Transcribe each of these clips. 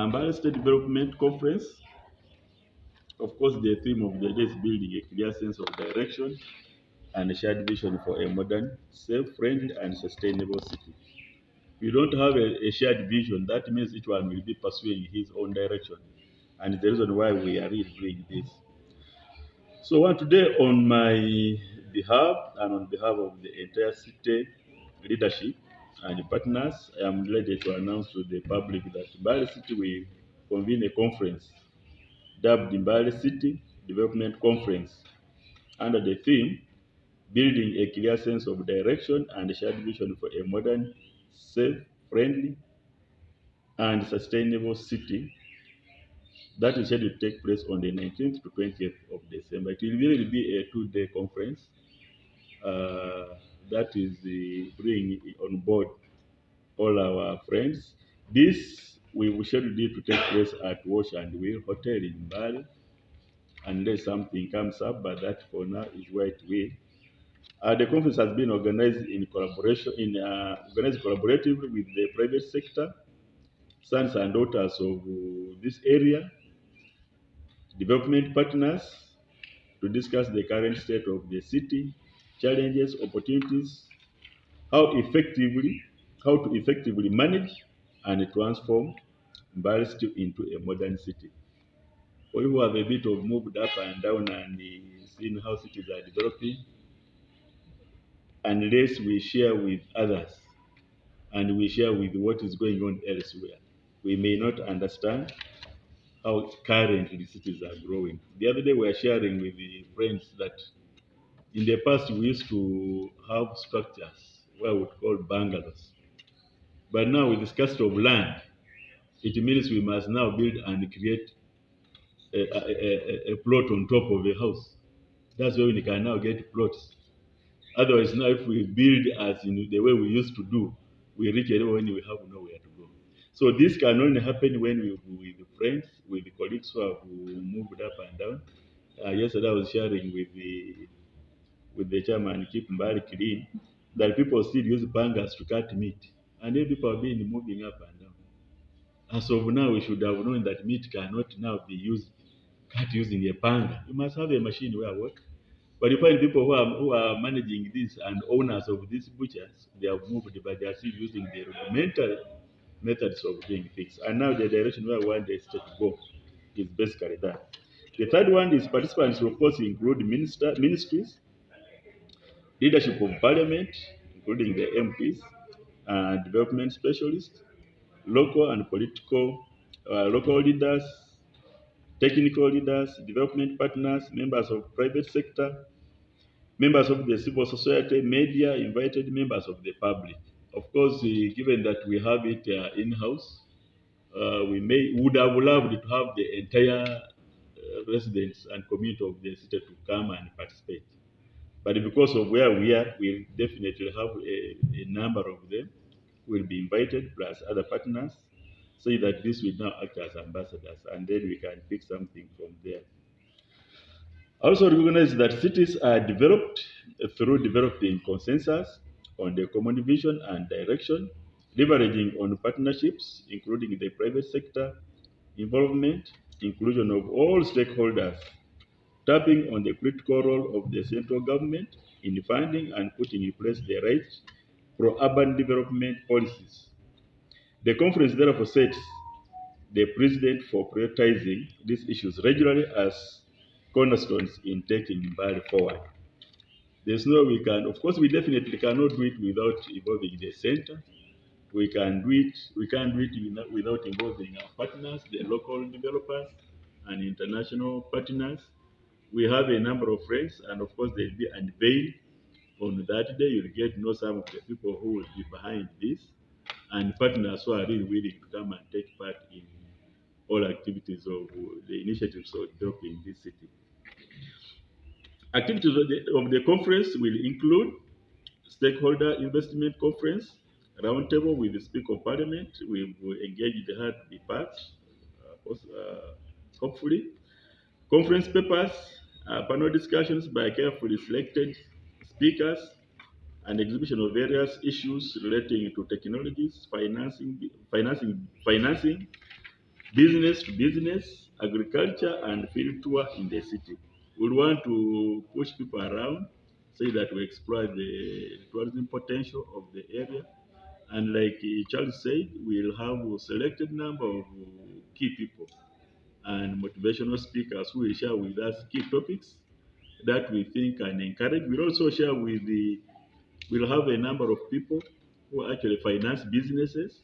Mbale State Development Conference. Of course, the theme of the day is building a clear sense of direction and a shared vision for a modern, safe, friendly, and sustainable city. If you don't have a shared vision, that means each one will be pursuing his own direction. And it's the reason why we are really doing this. So, today, on my behalf and on behalf of the entire city leadership and partners, I am ready to announce to the public that Mbale City will convene a conference dubbed Mbale City Development Conference under the theme Building a Clear Sense of Direction and Shared Vision for a Modern, Safe, Friendly, and Sustainable City. That is scheduled to take place on the 19th to 20th of December. It will really be a 2-day conference that is bring on board all our friends. This we will schedule it to take place at Wash and Wheel Hotel in Mbale, unless something comes up, but that for now is where it will. The conference has been organized organized collaboratively with the private sector, sons and daughters of this area, development partners, to discuss the current state of the city, challenges, opportunities, how to effectively manage and transform Mbale City into a modern city. For you who have a bit of moved up and down and seen how cities are developing, unless we share with others and we share with what is going on elsewhere, we may not understand how currently cities are growing. The other day we were sharing with the friends that in the past we used to have structures where we would call bungalows. But now with the scarcity of land, it means we must now build and create a plot on top of a house. That's why we can now get plots. Otherwise, now if we build as in the way we used to do, we reach a level when we have nowhere to go. So this can only happen when we with friends, with the colleagues who have moved up and down. Yesterday I was sharing with the chairman, keep Mbale clean, that people still use bangers to cut meat, and then people have been moving up and down. As of now, we should have known that meat cannot now be cut using a panga. You must have a machine where work. But you find people who are managing this and owners of these butchers, they have moved, but they are still using the rudimentary methods of doing things. And now the direction where we want the state to go is basically that. The third one is participants, of course, include ministries, leadership of parliament, including the MPs, development specialists, local and local leaders, technical leaders, development partners, members of private sector, members of the civil society, media, invited members of the public. Of course, given that we have it in-house, we would have loved to have the entire residents and community of the city to come and participate. But because of where we are, we'll definitely have a number of them will be invited, plus other partners, so that this will now act as ambassadors, and then we can pick something from there. Also recognize that cities are developed through developing consensus on the common vision and direction, leveraging on partnerships, including the private sector, involvement, inclusion of all stakeholders, tapping on the critical role of the central government in funding and putting in place the right pro-urban development policies. The conference therefore sets the precedent for prioritizing these issues regularly as cornerstones in taking Mbale forward. There's no we can, of course, we definitely cannot do it without involving the center. We can't do it without involving our partners, the local developers and international partners. We have a number of friends, and of course, there'll be unveiled on that day. You'll get to know some of the people who will be behind this and partners who are really willing to come and take part in all activities of the initiatives of developing this city. Activities of the conference will include stakeholder investment conference, roundtable with the Speaker of Parliament. We will engage her to be part, hopefully. Conference papers, panel discussions by carefully selected speakers, and exhibition of various issues relating to technologies, financing, business to business, agriculture, and field tour in the city. We want to push people around, say that we explore the tourism potential of the area. And like Charles said, we'll have a selected number of key people and motivational speakers who will share with us key topics that we think can encourage. We'll also share with we'll have a number of people who actually finance businesses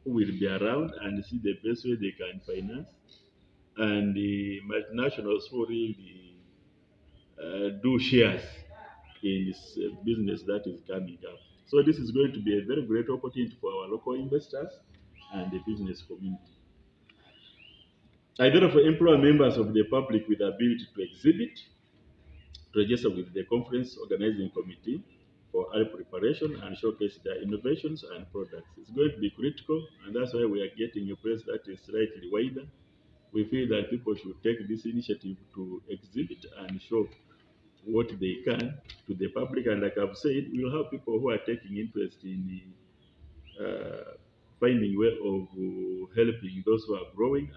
who will be around and see the best way they can finance, and the multinationals who really do shares in this business that is coming up. So this is going to be a very great opportunity for our local investors and the business community. I therefore employ members of the public with the ability to exhibit, to register with the conference organizing committee for early preparation and showcase their innovations and products. It's going to be critical, and that's why we are getting a place that is slightly wider. We feel that people should take this initiative to exhibit and show what they can to the public. And like I've said, we'll have people who are taking interest in finding way of helping those who are growing.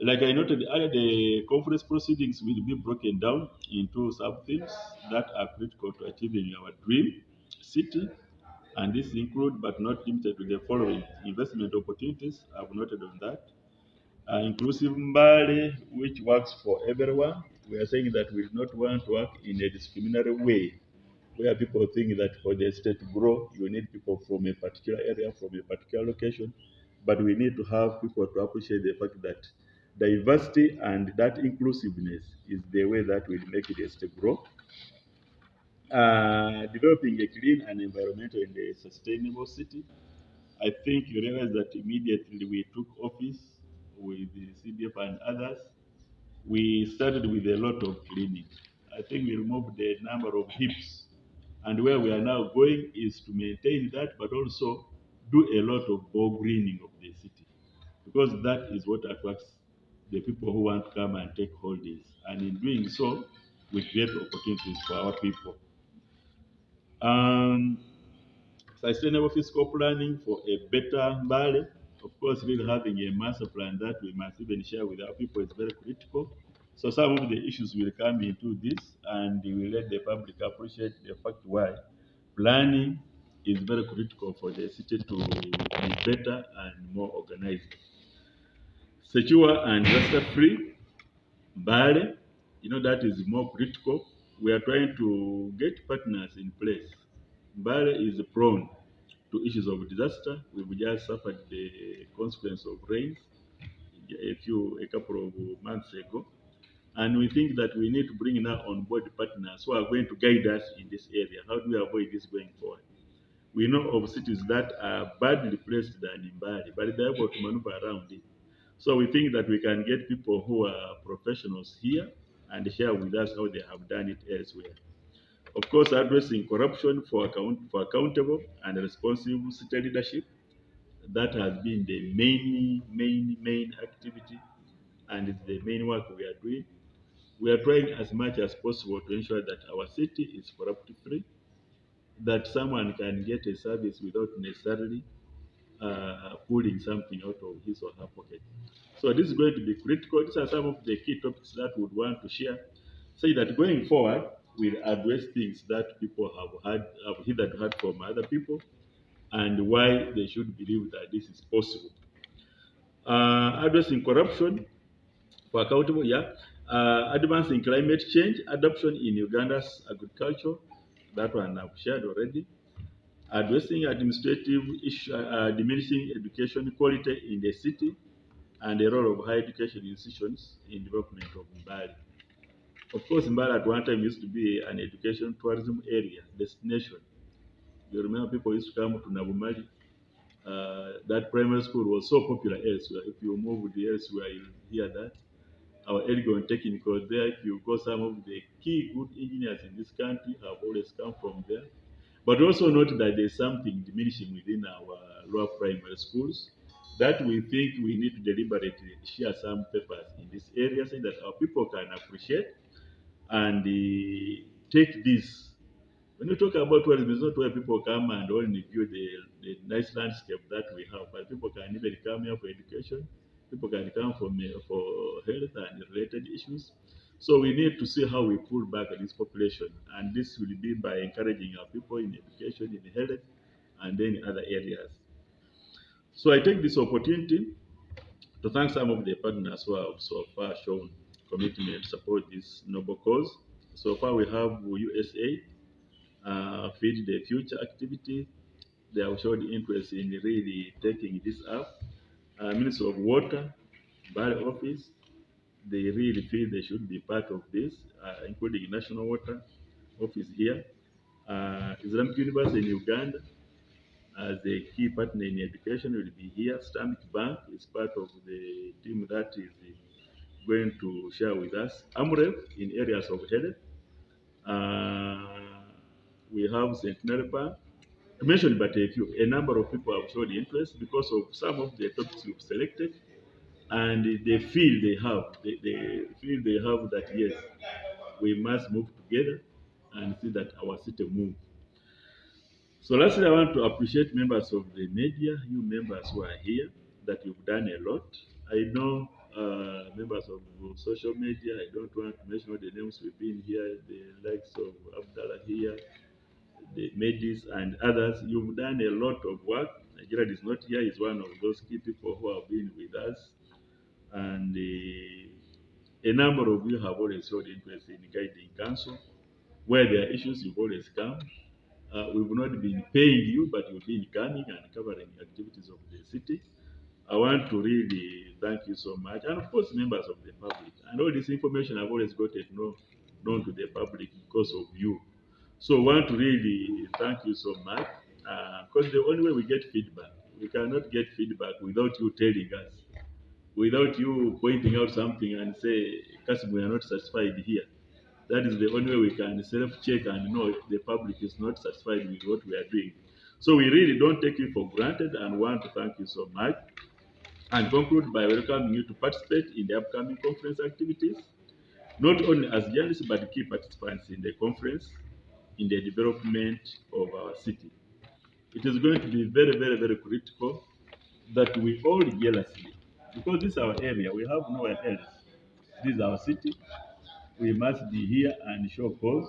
Like I noted earlier, the conference proceedings will be broken down into sub-themes that are critical to achieving our dream city, and this include but not limited to the following: investment opportunities, I've noted on that. Inclusive Mbale, which works for everyone. We are saying that we do not want to work in a discriminatory way, where people think that for the state to grow, you need people from a particular area, from a particular location. But we need to have people to appreciate the fact that diversity and that inclusiveness is the way that will make the state grow. Developing a clean and environmentally sustainable city. I think you realize that immediately we took office with the CDF and others, we started with a lot of cleaning. I think we removed the number of heaps. And where we are now going is to maintain that, but also do a lot of ball greening of the city. Because that is what attracts the people who want to come and take holidays. And in doing so, we create opportunities for our people. Um, Sustainable fiscal planning for a better Mbale. Of course, really having a master plan that we must even share with our people is very critical. So some of the issues will come into this, and we will let the public appreciate the fact why planning is very critical for the city to be better and more organized. Secure and disaster-free Mbale, that is more critical. We are trying to get partners in place. Mbale is prone to issues of disaster. We've just suffered the consequence of rains a couple of months ago. And we think that we need to bring now on board partners who are going to guide us in this area. How do we avoid this going forward? We know of cities that are badly placed than in Bali, but they're able to maneuver around it. So we think that we can get people who are professionals here and share with us how they have done it elsewhere. Of course, addressing corruption for accountable and responsible city leadership. That has been the main activity, and it's the main work we are doing. We are trying as much as possible to ensure that our city is corrupt free, that someone can get a service without necessarily pulling something out of his or her pocket. So this is going to be critical. These are some of the key topics that we would want to share. Say that going forward, we'll address things that people have hitherto heard from other people, and why they should believe that this is possible. Addressing corruption for accountable, yeah. Advancing climate change, adoption in Uganda's agriculture, that one I've shared already. Addressing administrative issue, diminishing education quality in the city, and the role of higher education institutions in development of Mbale. Of course, Mbale at one time used to be an education tourism area, destination. You remember people used to come to Nabumali. That primary school was so popular elsewhere. If you move elsewhere, you hear that. Our Elgon Technical there, if you go, some of the key good engineers in this country have always come from there. But also note that there's something diminishing within our lower primary schools that we think we need to deliberately share some papers in this area so that our people can appreciate and take this. When you talk about tourism, it's not where people come and only view the nice landscape that we have, but people can even come here for education, People can come for health and related issues. So we need to see how we pull back this population, and this will be by encouraging our people in education, in health, and then in other areas. So I take this opportunity to thank some of the partners who have so far shown commitment to support this noble cause. So far, we have USA, Feed the Future activity. They have showed interest in really taking this up. Ministry of Water, Mbale office, they really feel they should be part of this, including National Water office here. Islamic University in Uganda, as a key partner in education, will be here. Stanbic Bank is part of the team that is going to share with us. AMREF in areas of health. Uh, we have Centenary Bank. I mentioned but a number of people have shown interest because of some of the topics we've selected, and they feel they feel they have that yes, we must move together and see that our city move. So lastly, I want to appreciate members of the media, you members who are here, that you've done a lot. I know members of social media, I don't want to mention all the names we've been here, the likes of Abdallah here, the Medis and others. You've done a lot of work. Nigeria is not here, is one of those key people who have been with us. And a number of you have always showed interest in guiding council. Where there are issues, you've always come. We will not be paying you, but you'll be coming and covering activities of the city. I want to really thank you so much. And of course, members of the public. And all this information I've always got it known to the public because of you. So I want to really thank you so much. Because the only way we get feedback, we cannot get feedback without you telling us, without you pointing out something and say, Kasim, we are not satisfied here. That is the only way we can self-check and know if the public is not satisfied with what we are doing. So we really don't take it for granted and want to thank you so much and conclude by welcoming you to participate in the upcoming conference activities, not only as journalists but key participants in the conference in the development of our city. It is going to be very, very, very critical that we all jealously, because this is our area, we have nowhere else. This is our city. We must be here and show cause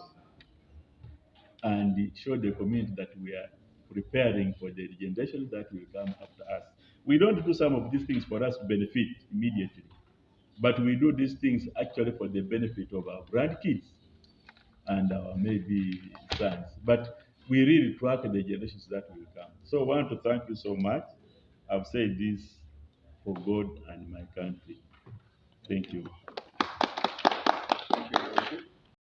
and show the community that we are preparing for the generation that will come after us. We don't do some of these things for us to benefit immediately, but we do these things actually for the benefit of our grandkids and our maybe sons. But we really track the generations that will come. So I want to thank you so much. I've said this for God and my country. Thank you.